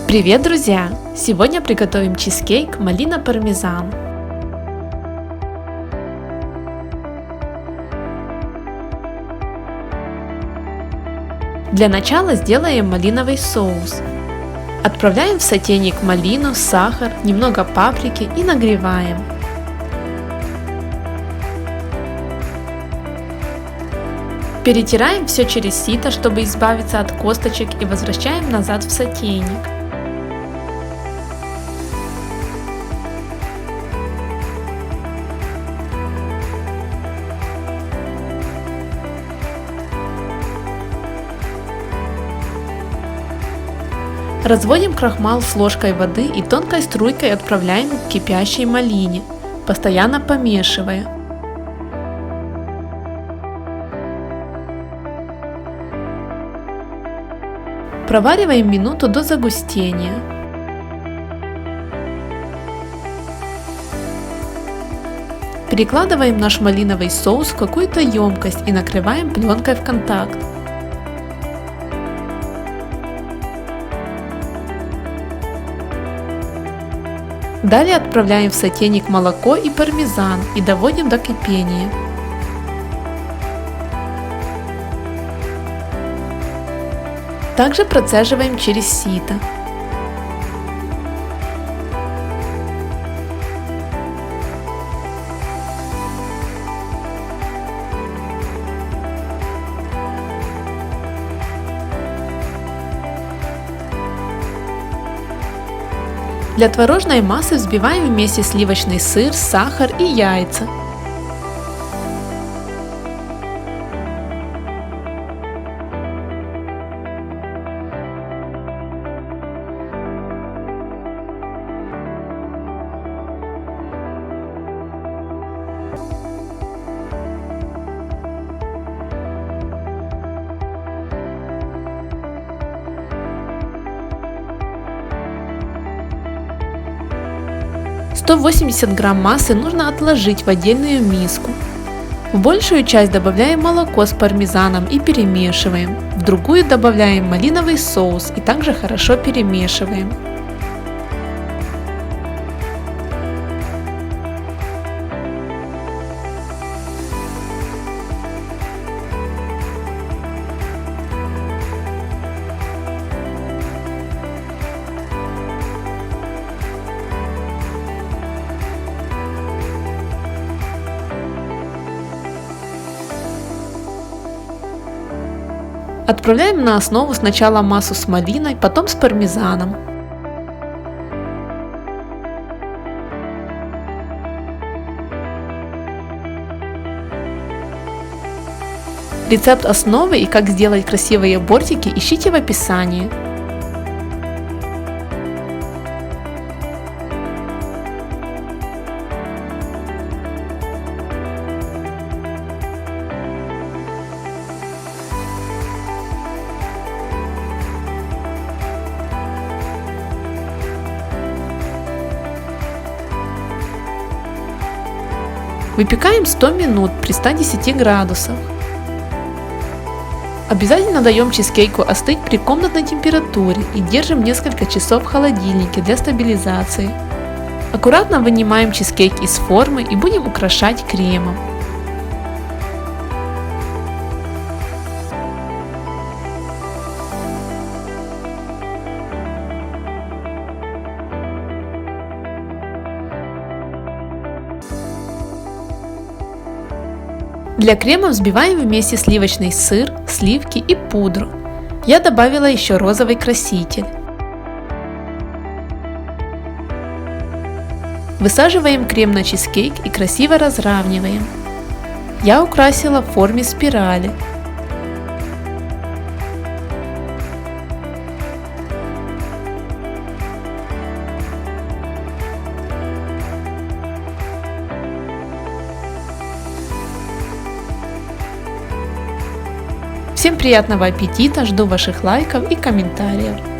Привет, друзья! Сегодня приготовим чизкейк малина пармезан. Для начала сделаем малиновый соус. Отправляем в сотейник малину, сахар, немного паприки и нагреваем. Перетираем все через сито, чтобы избавиться от косточек, и возвращаем назад в сотейник. Разводим крахмал с ложкой воды и тонкой струйкой отправляем к кипящей малине, постоянно помешивая. Провариваем минуту до загустения. Перекладываем наш малиновый соус в какую-то емкость и накрываем пленкой в контакт. Далее отправляем в сотейник молоко и пармезан и доводим до кипения. Также процеживаем через сито. Для творожной массы взбиваем вместе сливочный сыр, сахар и яйца. – 180 грамм массы нужно отложить в отдельную миску. В большую часть добавляем молоко с пармезаном и перемешиваем. В другую добавляем малиновый соус и также хорошо перемешиваем. Отправляем на основу сначала массу с малиной, потом с пармезаном. Рецепт основы и как сделать красивые бортики ищите в описании. Выпекаем 100 минут при 110 градусах. Обязательно даем чизкейку остыть при комнатной температуре и держим несколько часов в холодильнике для стабилизации. Аккуратно вынимаем чизкейк из формы и будем украшать кремом. Для крема взбиваем вместе сливочный сыр, сливки и пудру. Я добавила еще розовый краситель. Высаживаем крем на чизкейк и красиво разравниваем. Я украсила в форме спирали. Всем приятного аппетита, жду ваших лайков и комментариев.